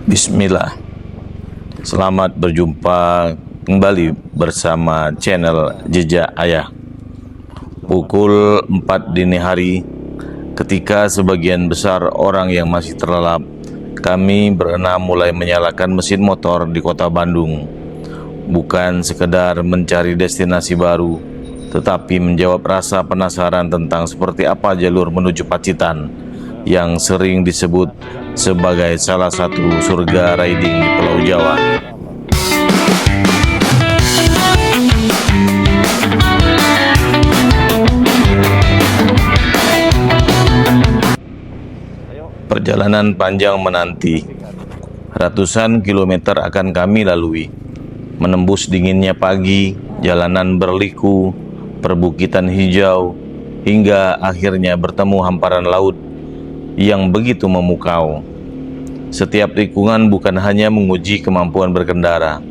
Bismillah. Selamat berjumpa kembali bersama channel Jejak Ayah. Pukul 4 dini hari, ketika sebagian besar orang yang masih terlelap, kami berenam mulai menyalakan mesin motor di kota Bandung. Bukan sekedar mencari destinasi baru, tetapi menjawab rasa penasaran tentang seperti apa jalur menuju Pacitan yang sering disebut sebagai salah satu surga riding di Pulau Jawa. Perjalanan panjang menanti. Ratusan kilometer akan kami lalui, menembus dinginnya pagi, jalanan berliku, perbukitan hijau, hingga akhirnya bertemu hamparan laut yang begitu memukau. Setiap tikungan bukan hanya menguji kemampuan berkendara,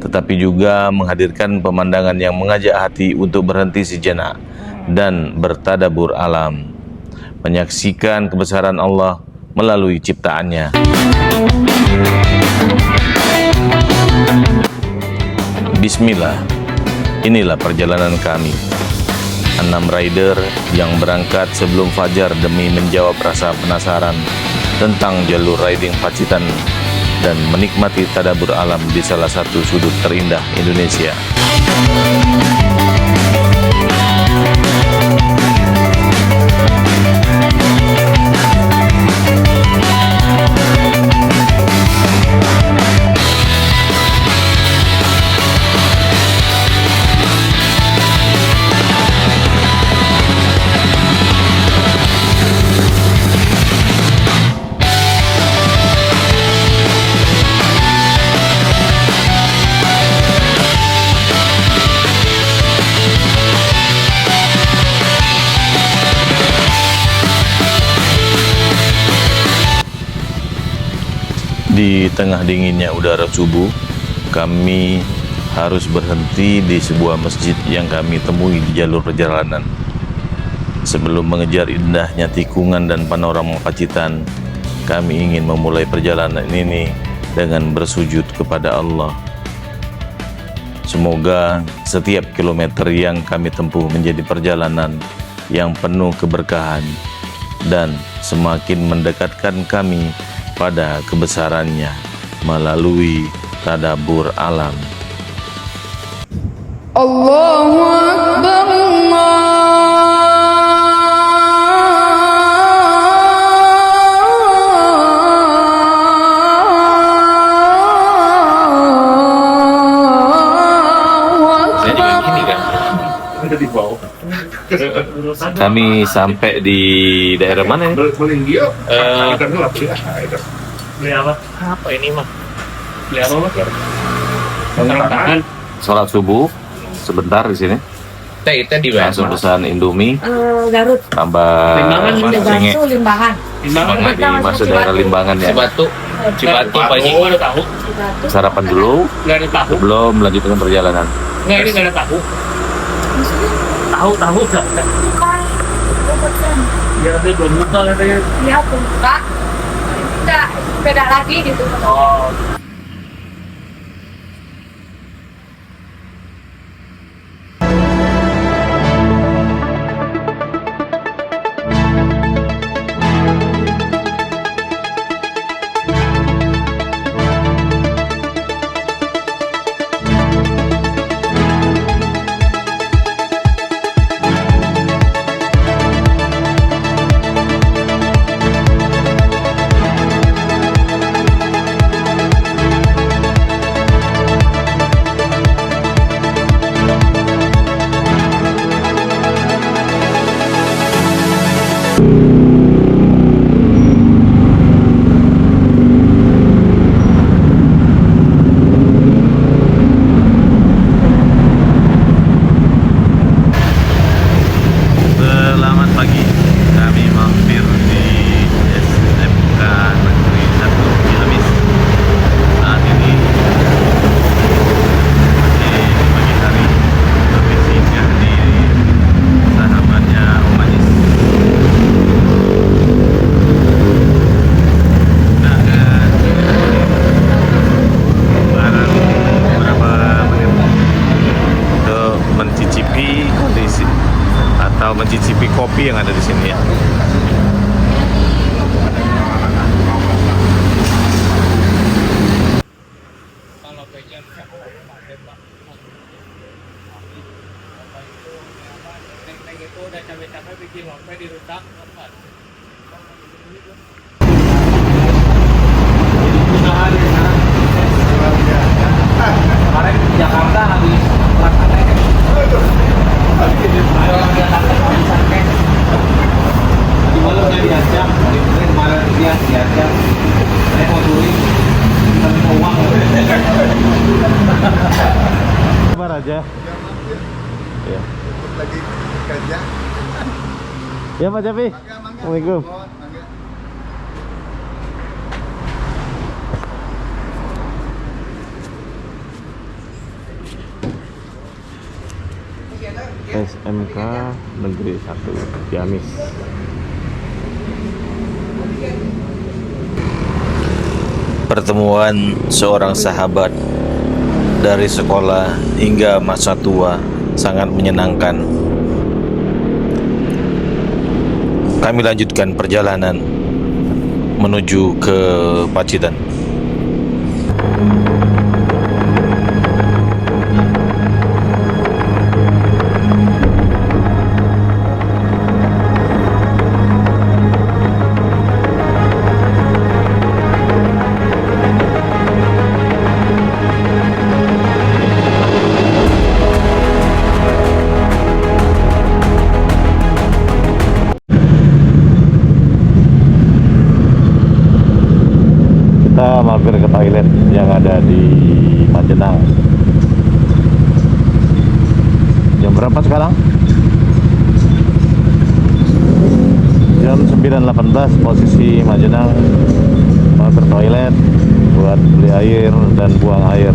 tetapi juga menghadirkan pemandangan yang mengajak hati untuk berhenti sejenak dan bertadabur alam, menyaksikan kebesaran Allah melalui ciptaannya. Bismillah, inilah perjalanan kami. 6 rider yang berangkat sebelum fajar demi menjawab rasa penasaran tentang jalur riding Pacitan dan menikmati tadabur alam di salah satu sudut terindah Indonesia. Di tengah dinginnya udara subuh, kami harus berhenti di sebuah masjid yang kami temui di jalur perjalanan. Sebelum mengejar indahnya tikungan dan panorama Pacitan, kami ingin memulai perjalanan ini dengan bersujud kepada Allah. Semoga setiap kilometer yang kami tempuh menjadi perjalanan yang penuh keberkahan dan semakin mendekatkan kami pada kebesarannya melalui tadabur alam. Allahu Akbar, Kami sampai di daerah mana ini? Beli apa? Apa ini mah? Beli apa mah? Tangan. Sholat subuh sebentar di sini. Kita di mana? Langsung pesan Indomie, Garut. tambah Limbangan, cenge. Limbangan. Limbangan. Masuk daerah Limbangan ya. Cibatu. Cibatu banyak. Oh, ada tahu. Sarapan dulu Nggak ada tahu. sebelum melanjutkan perjalanan. Nggak, ini nggak ada tahu. Tahu nggak ada. Bukan. Ya, tapi belum buka katanya. Iya, buka. Udah beda lagi gitu. Oh. kita mencicipi kopi yang ada di sini ya. Kalau pengen itu udah capek-capek bikin lope di rutak tempat. Kemarin Jakarta habis pelaksanaan di malam udah diajak, kemarin diajak, saya mau touring, kita minta uang. Sabar aja. Ya. Lagi kerja. Ya Pak Jafi. Assalamualaikum. SMK Negeri 1 Ciamis. Pertemuan seorang sahabat dari sekolah hingga masa tua sangat menyenangkan. Kami lanjutkan perjalanan menuju ke Pacitan. Kita mampir ke toilet yang ada di Majenang. Jam berapa sekarang? Jam 9.18. Posisi Majenang, mampir toilet buat beli air dan buang air.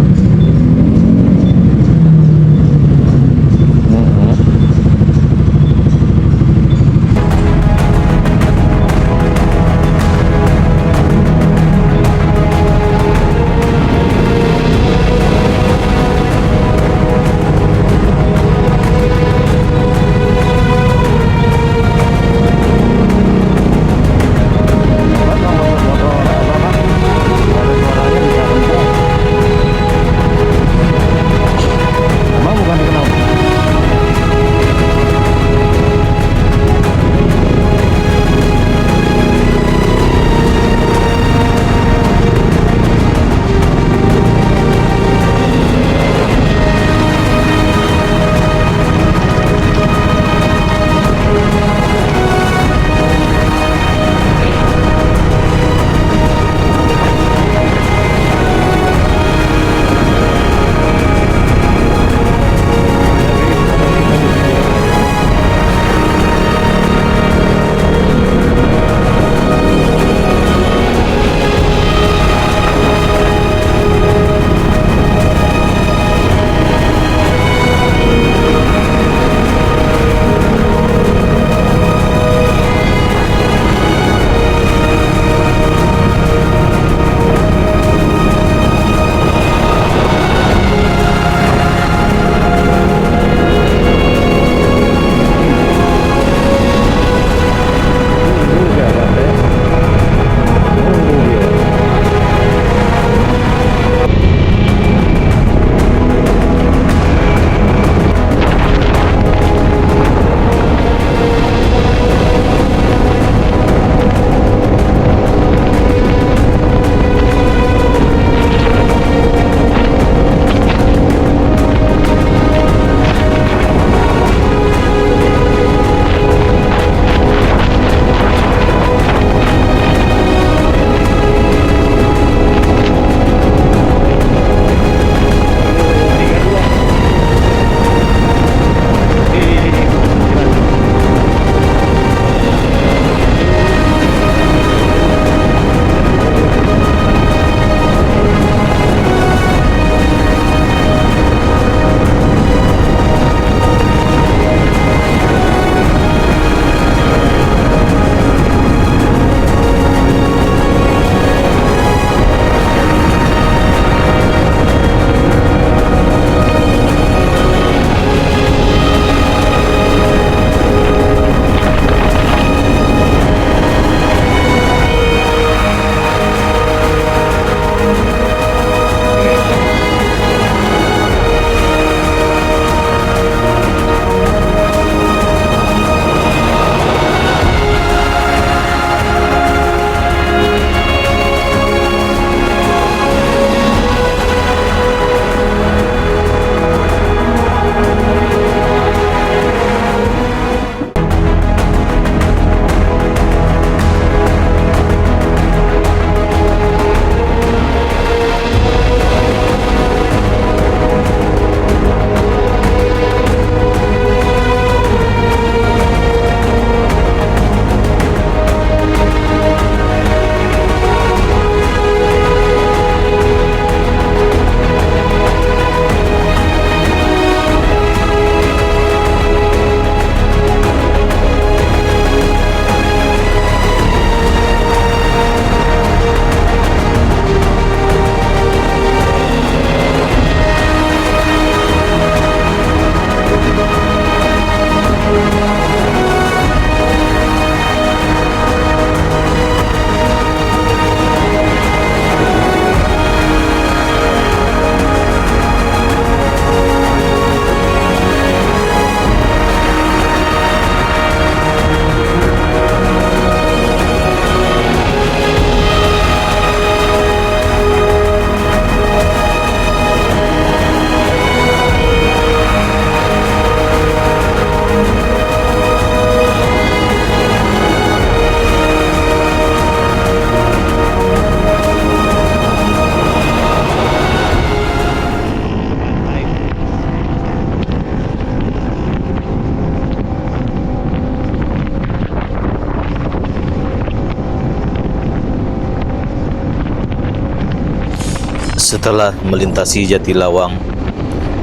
Setelah melintasi Jatilawang,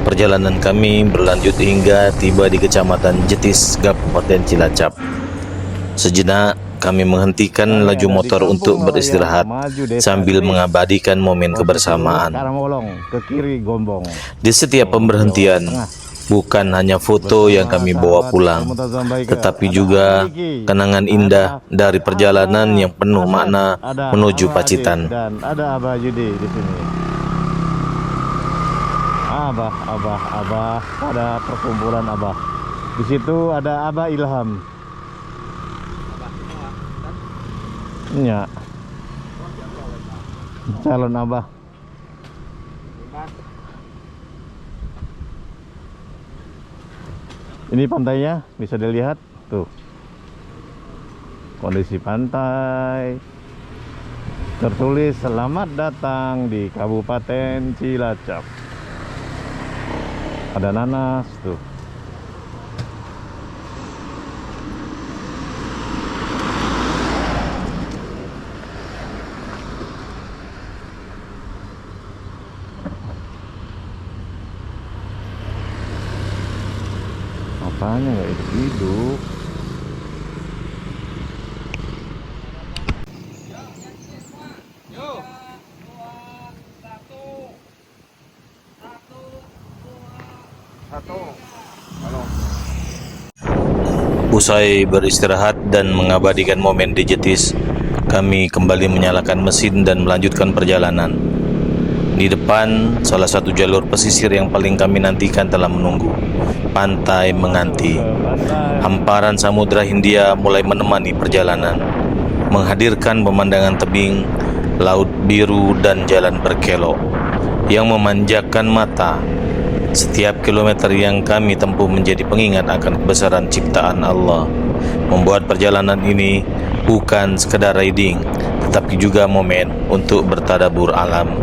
perjalanan kami berlanjut hingga tiba di Kecamatan Jetis, Kabupaten Cilacap. Sejenak kami menghentikan laju motor untuk beristirahat sambil mengabadikan momen kebersamaan. Ke kiri Gombong. Di setiap pemberhentian, bukan hanya foto yang kami bawa pulang, tetapi juga kenangan indah dari perjalanan yang penuh makna menuju Pacitan. Dan ada Abah Yudi di sini. Abah, ada perkumpulan Abah. Di situ ada Abah Ilham. Ya. Calon Abah. Ini pantainya bisa dilihat tuh. Kondisi pantai. Tertulis selamat datang di Kabupaten Cilacap. Ada nanas tuh. Apanya nggak hidup-hidup? Usai beristirahat dan mengabadikan momen di Jetis, kami kembali menyalakan mesin dan melanjutkan perjalanan. Di depan, salah satu jalur pesisir yang paling kami nantikan telah menunggu. Pantai Menganti. Hamparan Samudra Hindia mulai menemani perjalanan, menghadirkan pemandangan tebing, laut biru dan jalan berkelok yang memanjakan mata. Setiap kilometer yang kami tempuh menjadi pengingat akan kebesaran ciptaan Allah. Membuat perjalanan ini bukan sekadar riding, tetapi juga momen untuk bertadabur alam.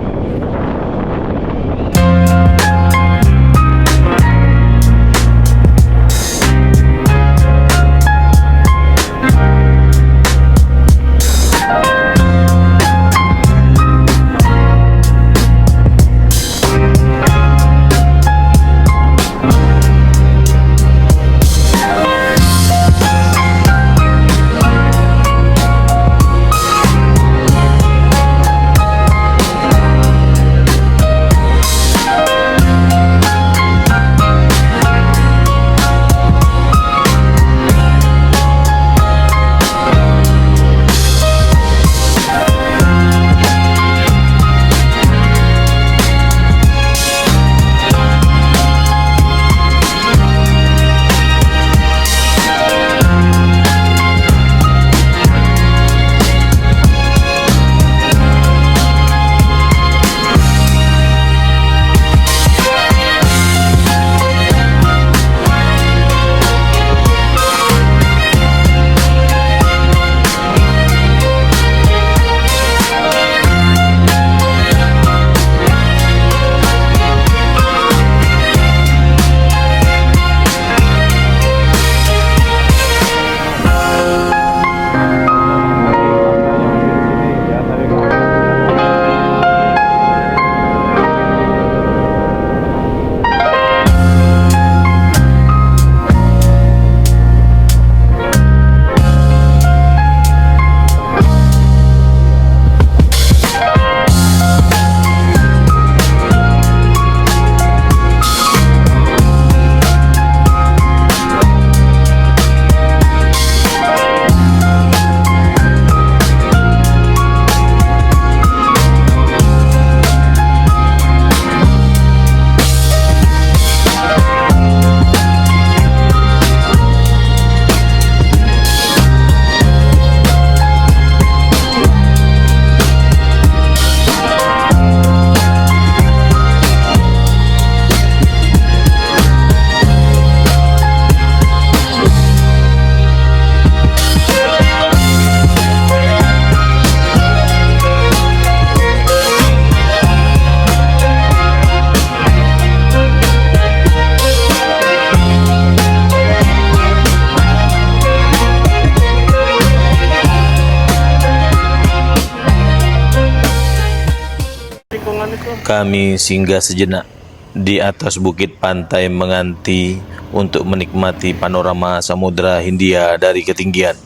kami singgah sejenak di atas bukit pantai Menganti untuk menikmati panorama Samudra Hindia dari ketinggian.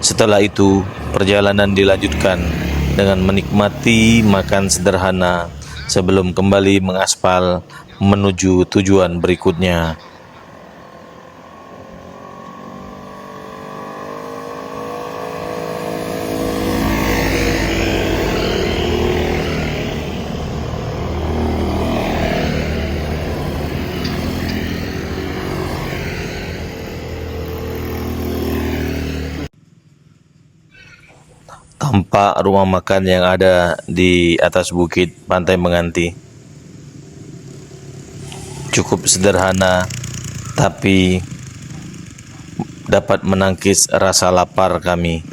Setelah itu, perjalanan dilanjutkan dengan menikmati makan sederhana sebelum kembali mengaspal menuju tujuan berikutnya. Tampak rumah makan yang ada di atas bukit pantai Menganti cukup sederhana, tapi dapat menangkis rasa lapar kami.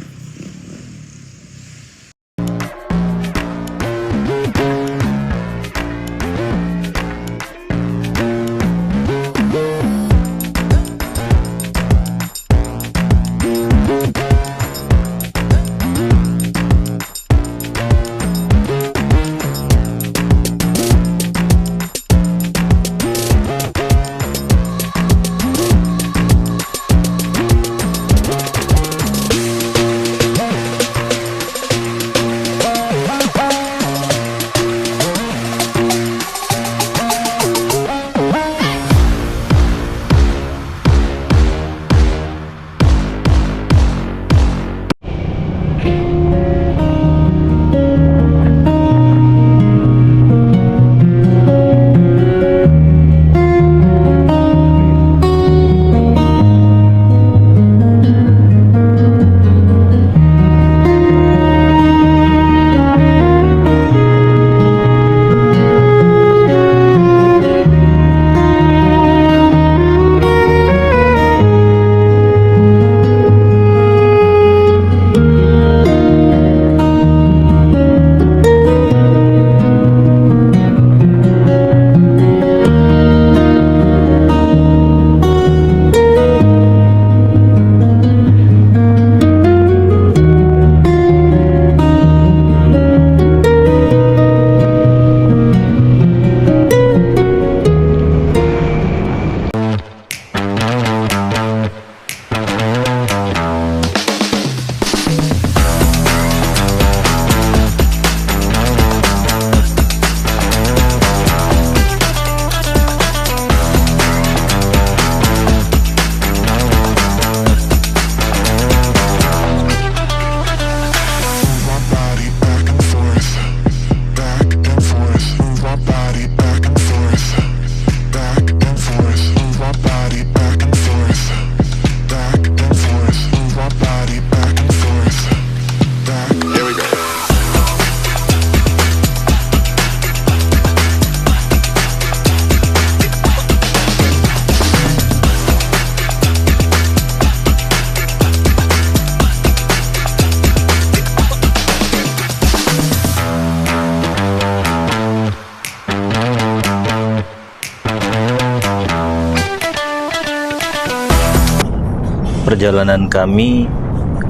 Perjalanan kami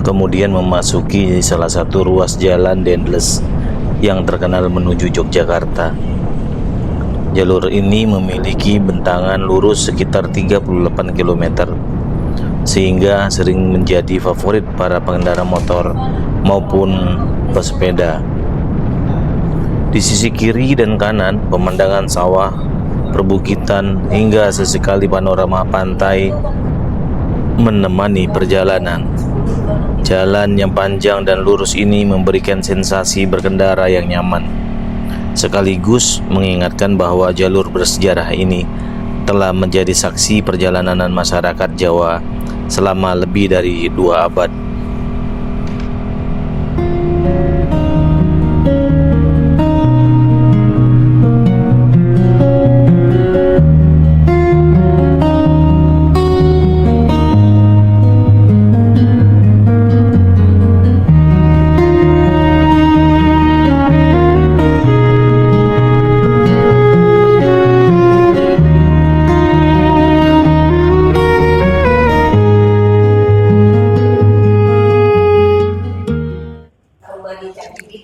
kemudian memasuki salah satu ruas jalan Dendles yang terkenal menuju Yogyakarta. Jalur ini memiliki bentangan lurus sekitar 38 km, sehingga sering menjadi favorit para pengendara motor maupun pesepeda. Di sisi kiri dan kanan, pemandangan sawah, perbukitan, hingga sesekali panorama pantai menemani perjalanan. Jalan yang panjang dan lurus ini memberikan sensasi berkendara yang nyaman, sekaligus mengingatkan bahwa jalur bersejarah ini telah menjadi saksi perjalanan masyarakat Jawa selama lebih dari 2 abad.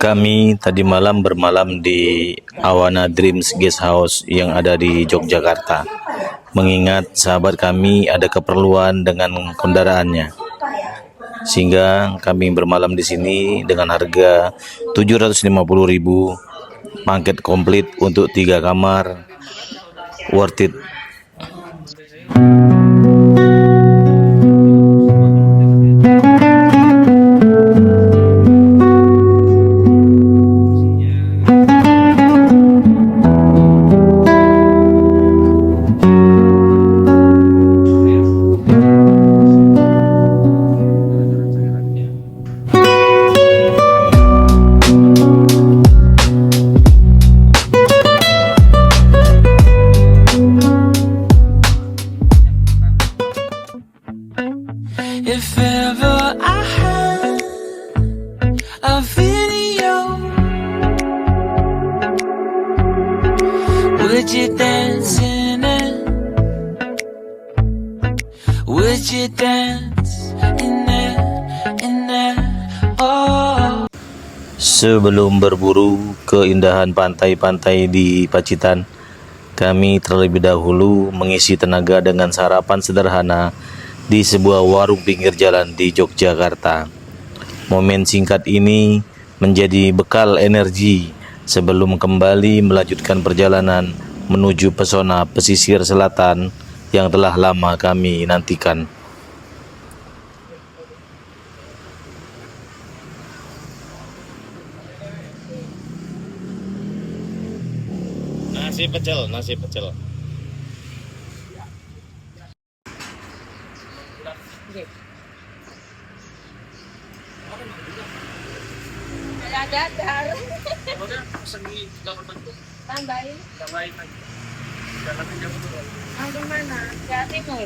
Kami tadi malam bermalam di Awana Dreams Guest House yang ada di Yogyakarta. Mengingat sahabat kami ada keperluan dengan kendaraannya, sehingga kami bermalam di sini dengan harga 750.000, paket komplit untuk 3 kamar, worth it. If ever I had a video, would you dance in it? Would you dance in it? In it? Oh. Sebelum berburu keindahan pantai-pantai di Pacitan, kami terlebih dahulu mengisi tenaga dengan sarapan sederhana di sebuah warung pinggir jalan di Yogyakarta. Momen singkat ini menjadi bekal energi sebelum kembali melanjutkan perjalanan menuju pesona pesisir selatan yang telah lama kami nantikan. Nasi pecel. Dadar. Tambahin. Ang mana? Jawa Timur.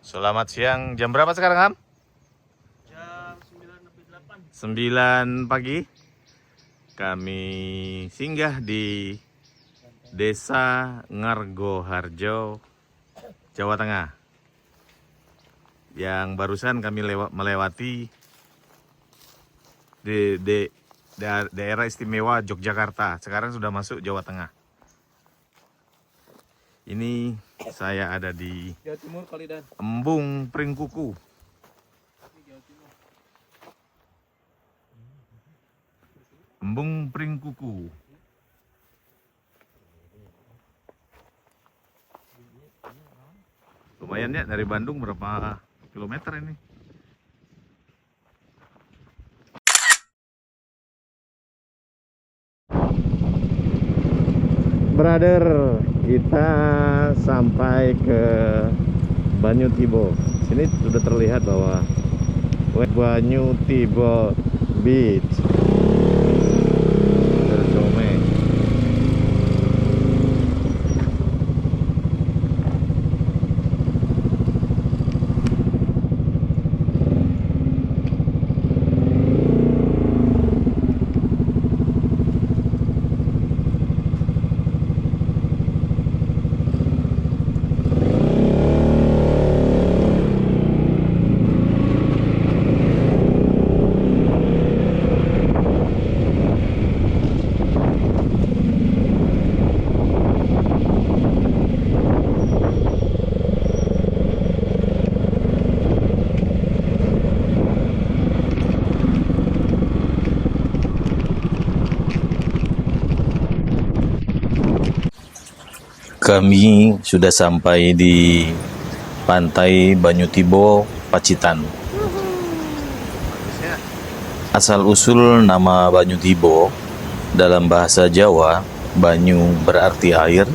Selamat siang. Jam berapa sekarang, Ham? Jam 9.08. 9 pagi. Kami singgah di Desa Ngargoharjo, Jawa Tengah. Yang barusan kami melewati di daerah istimewa Yogyakarta. Sekarang sudah masuk Jawa Tengah. Ini saya ada di Jawa Timur Kalidan. Embung Pringkuku. Embung Pringkuku. Lumayan ya, dari Bandung berapa kilometer ini? brother, kita sampai ke Banyu Tibo. Sini sudah terlihat bahwa Banyu Tibo Beach. Tercome. Kami sudah sampai di pantai Banyu Tibo, Pacitan. Asal-usul nama Banyu Tibo dalam bahasa Jawa, Banyu berarti air,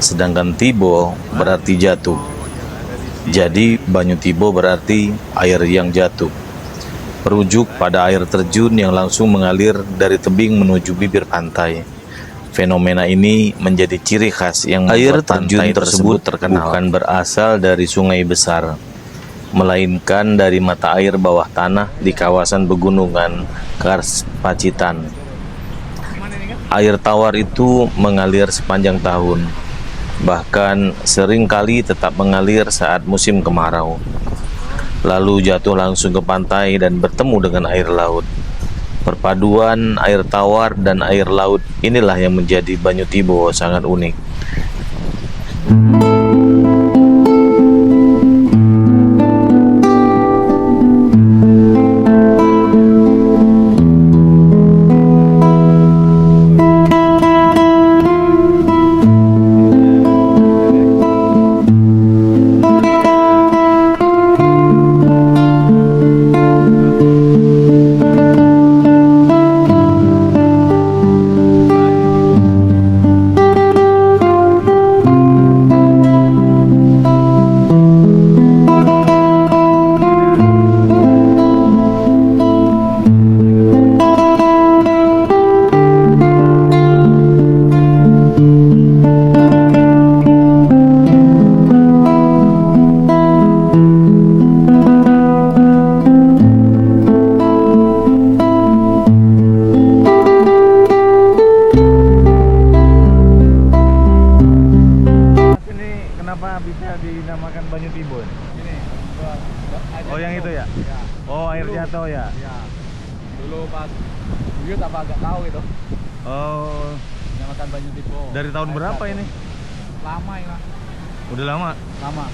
sedangkan Tibo berarti jatuh. Jadi Banyu Tibo berarti air yang jatuh. Merujuk pada air terjun yang langsung mengalir dari tebing menuju bibir pantai. Fenomena ini menjadi ciri khas yang air terjun tersebut terkenal bukan berasal dari sungai besar, melainkan dari mata air bawah tanah di kawasan pegunungan Kars Pacitan. Air tawar itu mengalir sepanjang tahun, bahkan seringkali tetap mengalir saat musim kemarau, lalu jatuh langsung ke pantai dan bertemu dengan air laut. Perpaduan air tawar dan air laut inilah yang menjadi Banyu Tibo sangat unik. Kenapa bisa dinamakan Banyu Tibo? Ini. Oh, yang itu ya? Ya. Oh, air jatuh ya? Iya. Dulu pas buyut apa agak tahu itu. Oh, dinamakan Banyu Tibo. Dari tahun berapa ini? Lama ya. Udah lama? Lama.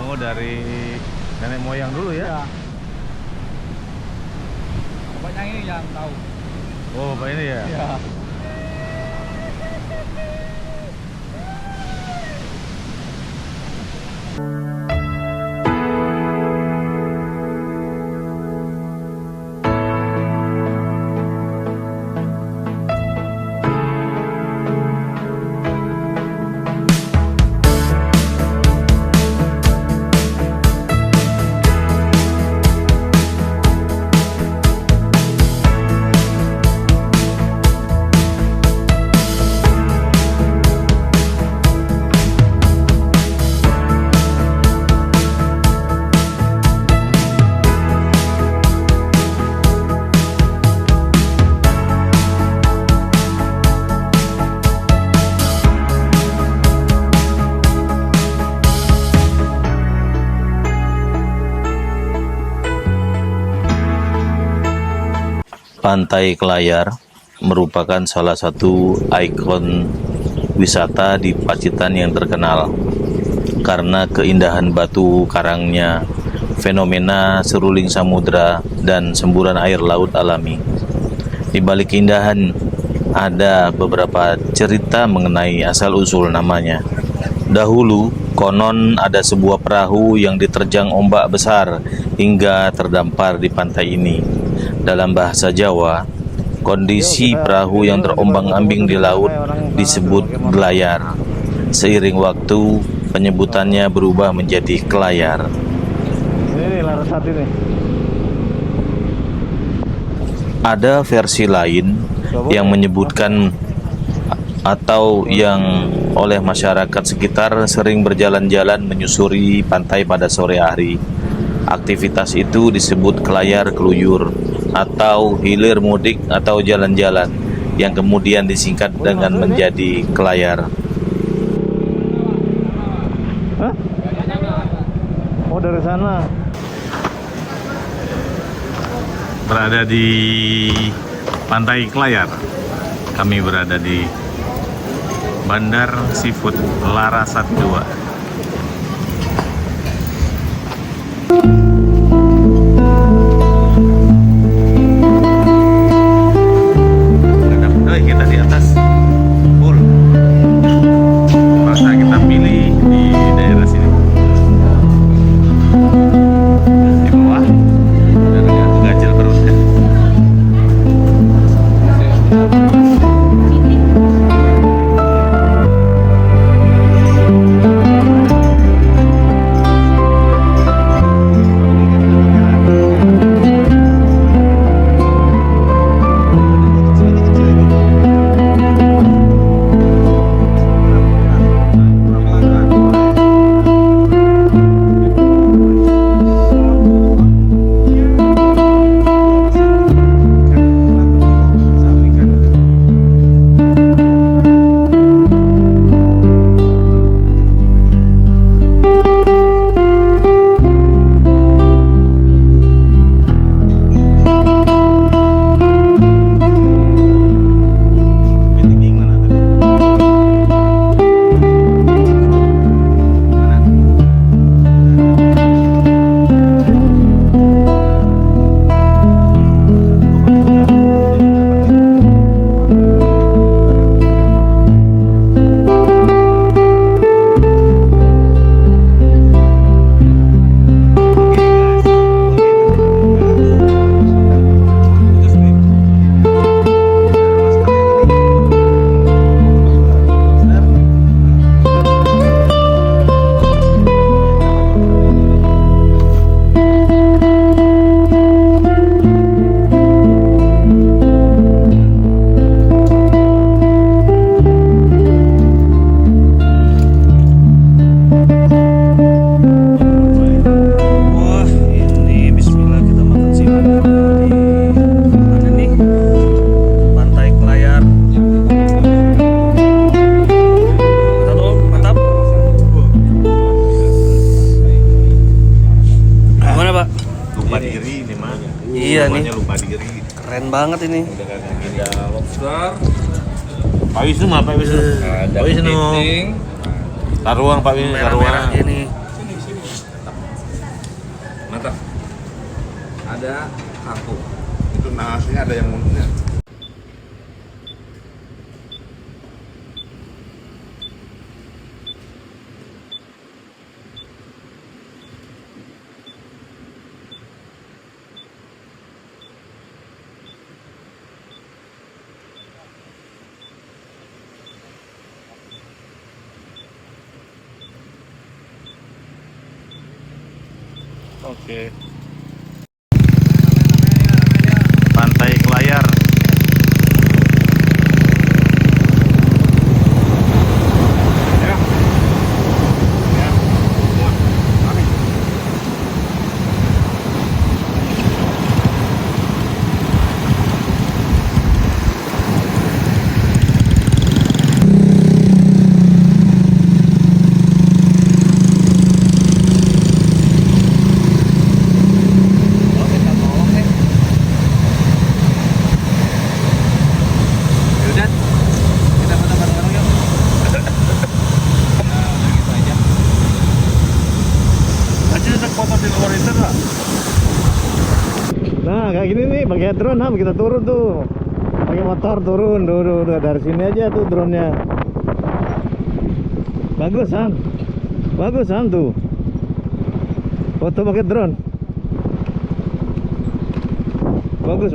Oh, dari nenek moyang dulu ya? Iya. Bapaknya ini yang tahu. Oh, bapak ini ya? Iya. Pantai Kelayar merupakan salah satu ikon wisata di Pacitan yang terkenal karena keindahan batu karangnya, fenomena seruling samudra, dan semburan air laut alami. Di balik keindahan ada beberapa cerita mengenai asal-usul namanya. Dahulu, konon ada sebuah perahu yang diterjang ombak besar hingga terdampar di pantai ini. Dalam bahasa Jawa, kondisi perahu yang terombang-ambing di laut disebut gelayar. Seiring waktu, penyebutannya berubah menjadi kelayar. Ini Larasati nih. Ada versi lain yang menyebutkan atau yang oleh masyarakat sekitar sering berjalan-jalan menyusuri pantai pada sore hari. Aktivitas itu disebut kelayar keluyur atau hilir mudik atau jalan-jalan, yang kemudian disingkat dengan menjadi kelayar. Hah? Oh, dari sana. Berada di Pantai Kelayar. Kami berada di Bandar Seafood Larasati 2. Kita di atas full. Masa kita pilih di daerah sini. Di bawah ada ganjil perutnya. Iya nih, lupa diri. keren banget ini. Ada lobster. Pak Wisnu mah, Pak Wisnu. Pak Wisnu. Taruang Pak Wisnu, Merah-merah taruang. ini. Mantap. Ada kartu. Itu nasinya ada yang munculnya. Oke. Pantai Kelayar. Ya. Ya. Mari. Nah kayak gini nih pakai drone Ham, kita turun tuh pakai motor turun dulu dari sini aja tuh drone-nya. Bagus Ham tuh foto pakai drone, bagus.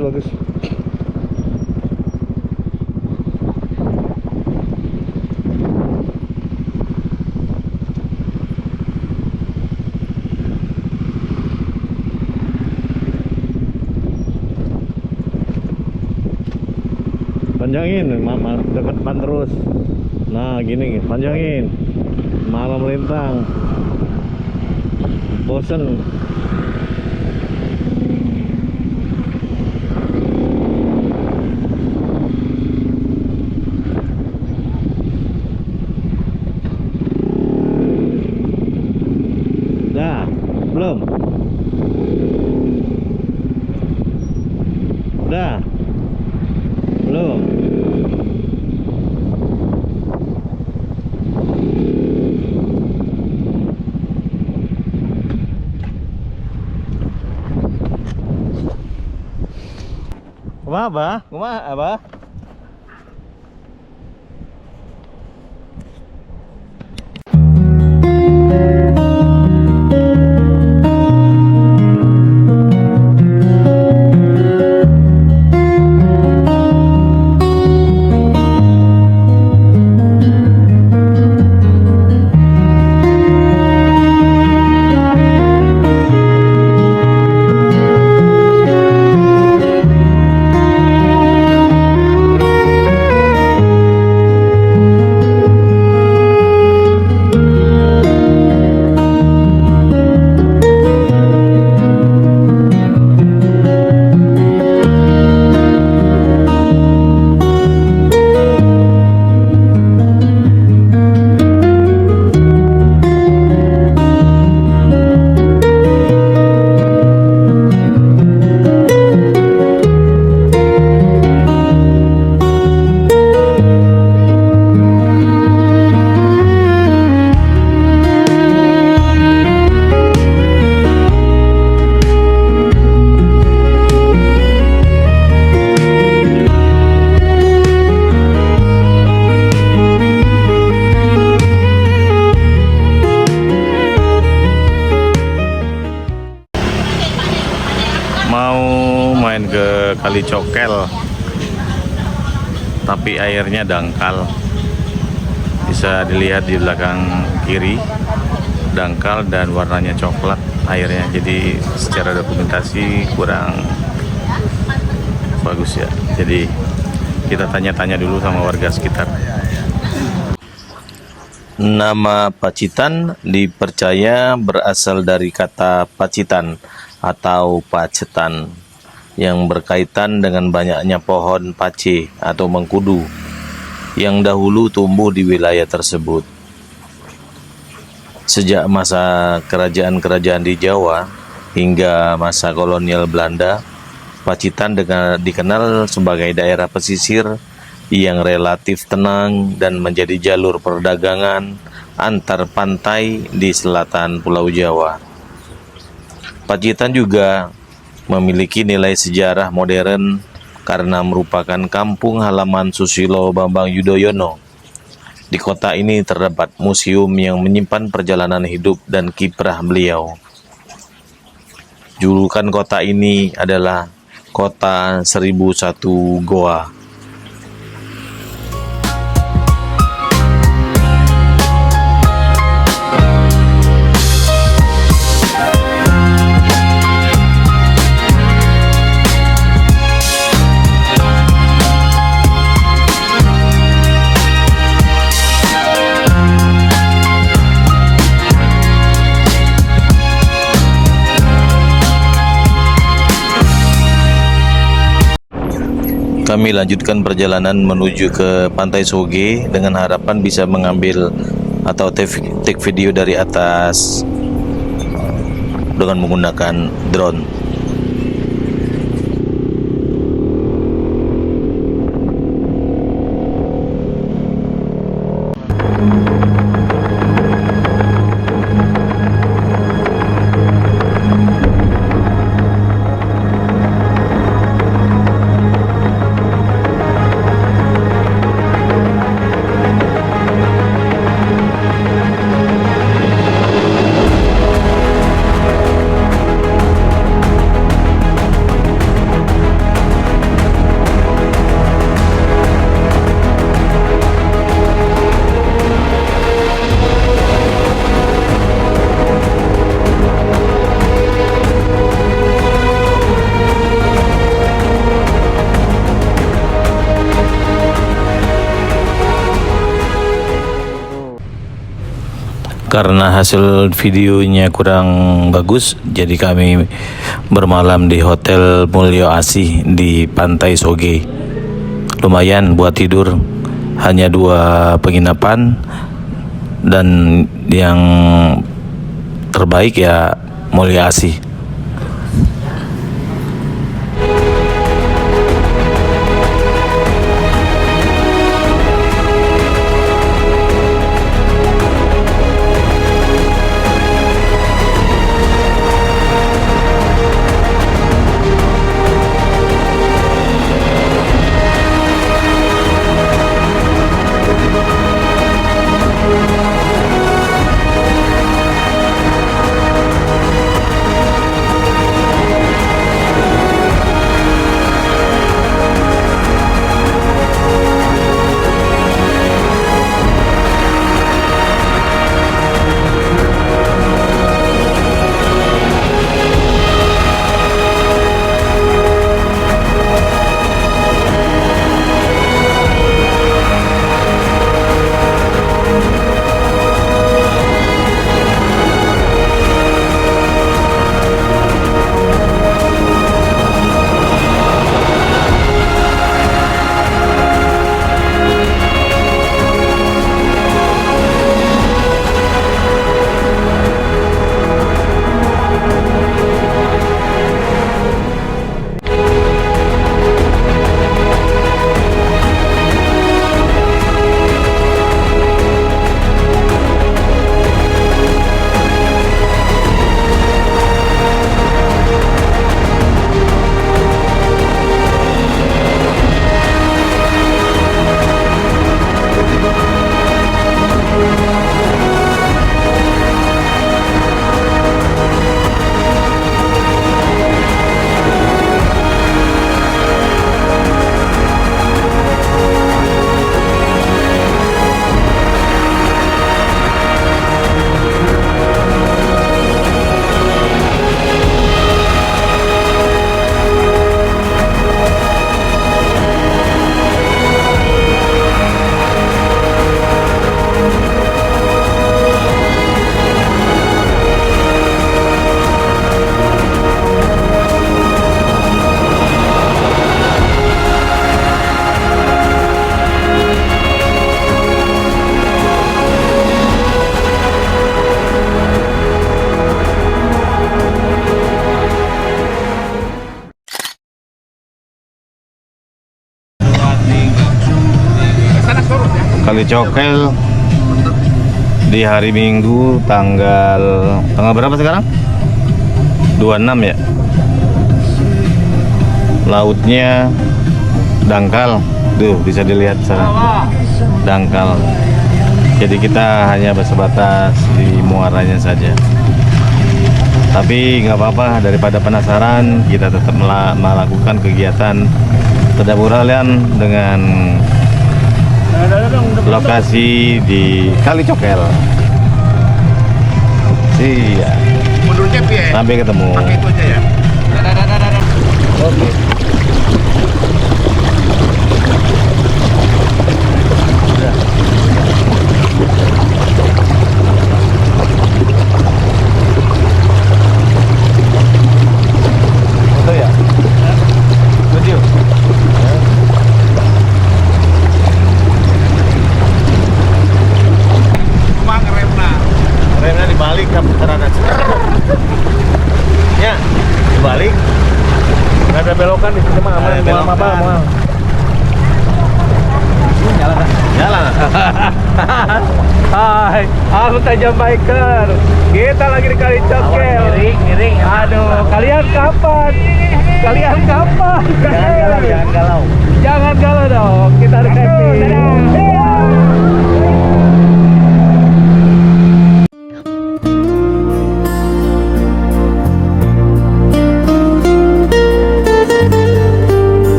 panjangin, mama deket depan terus. Nah gini, panjangin, malah melintang, bosen. Dah, belum? Dah, belum? Kumaha, Abah? Mau main ke Kali Cokel, tapi airnya dangkal. Bisa dilihat di belakang kiri, dangkal dan warnanya coklat airnya. Jadi secara dokumentasi kurang bagus ya. Jadi kita tanya-tanya dulu sama warga sekitar. Nama Pacitan dipercaya berasal dari kata pacitan atau pacetan yang berkaitan dengan banyaknya pohon pace atau mengkudu yang dahulu tumbuh di wilayah tersebut. Sejak masa kerajaan-kerajaan di Jawa hingga masa kolonial Belanda, Pacitan dikenal sebagai daerah pesisir yang relatif tenang dan menjadi jalur perdagangan antar pantai di selatan Pulau Jawa. Pacitan juga memiliki nilai sejarah modern karena merupakan kampung halaman Susilo Bambang Yudhoyono. Di kota ini terdapat museum yang menyimpan perjalanan hidup dan kiprah beliau. Julukan kota ini adalah Kota 1001 Goa. Kami lanjutkan perjalanan menuju ke Pantai Soge dengan harapan bisa mengambil atau take video dari atas dengan menggunakan drone. Karena hasil videonya kurang bagus, jadi kami bermalam di Hotel Mulyo Asih di Pantai Soge. Lumayan buat tidur, hanya 2 penginapan, dan yang terbaik ya Mulyo Asih. Kali Cokel di hari Minggu tanggal berapa sekarang? 26 ya. Lautnya dangkal, tuh bisa dilihat sana, dangkal. Jadi kita hanya bersebatas di muaranya saja. Tapi nggak apa-apa, daripada penasaran kita tetap melakukan kegiatan tadaburan dengan lokasi di Kali Cokel. Iya. Mundurnya piye? Sampai ketemu. Pakai itu aja ya. Oke. Foto ya? Video. Cuma Remnya dibalik kan terada. Ya, dibalik. Nggak ada belokan di sini mah aman. Ada belokan. Mual. Jalan. Hai, aku Tajam Biker. Kita lagi di Kali Cokel. Miring. Aduh, kalian kapan? Jangan galau. Jangan galau dong. Kita harus happy.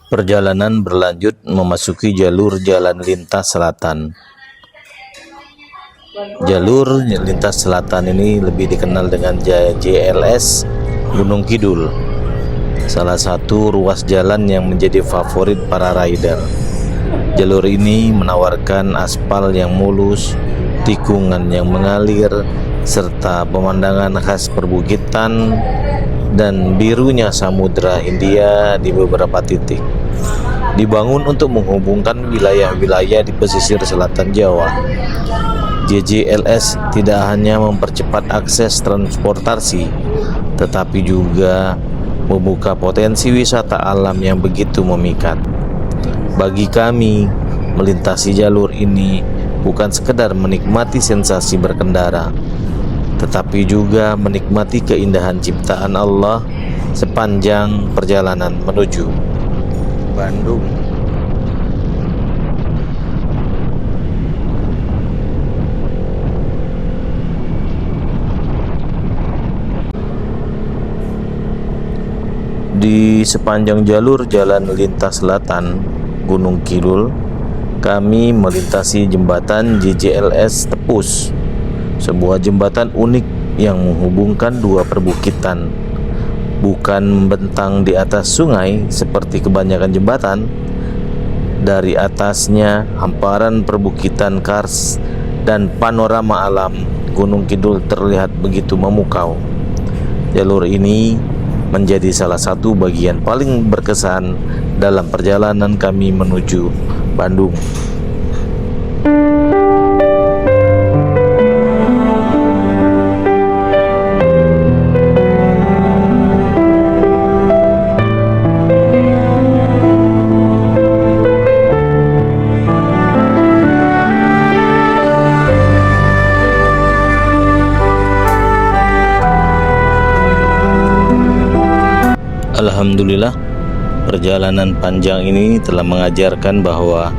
Perjalanan berlanjut memasuki jalur jalan lintas selatan. Jalur lintas selatan ini lebih dikenal dengan JLS Gunung Kidul, salah satu ruas jalan yang menjadi favorit para rider. Jalur ini menawarkan aspal yang mulus, tikungan yang mengalir, serta pemandangan khas perbukitan dan birunya Samudra Hindia di beberapa titik. Dibangun untuk menghubungkan wilayah-wilayah di pesisir selatan Jawa. JJLS tidak hanya mempercepat akses transportasi, tetapi juga membuka potensi wisata alam yang begitu memikat. Bagi kami, melintasi jalur ini bukan sekedar menikmati sensasi berkendara, tetapi juga menikmati keindahan ciptaan Allah sepanjang perjalanan menuju Bandung. Di sepanjang jalur jalan lintas selatan Gunung Kidul, kami melintasi jembatan JJLS Tepus, sebuah jembatan unik yang menghubungkan dua perbukitan. Bukan membentang di atas sungai seperti kebanyakan jembatan. Dari atasnya hamparan perbukitan kars dan panorama alam Gunung Kidul terlihat begitu memukau. Jalur ini menjadi salah satu bagian paling berkesan dalam perjalanan kami menuju Bandung. Alhamdulillah, perjalanan panjang ini telah mengajarkan bahwa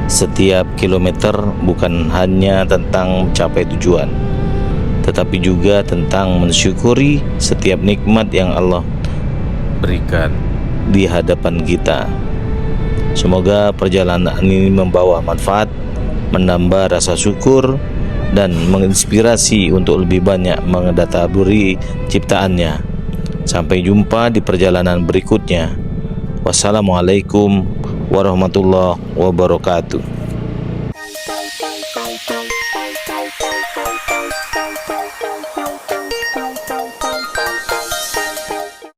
setiap kilometer bukan hanya tentang mencapai tujuan, tetapi juga tentang mensyukuri setiap nikmat yang Allah berikan di hadapan kita. Semoga perjalanan ini membawa manfaat, menambah rasa syukur, dan menginspirasi untuk lebih banyak mengadaburi ciptaannya. Sampai jumpa di perjalanan berikutnya. Wassalamualaikum warahmatullahi wabarakatuh.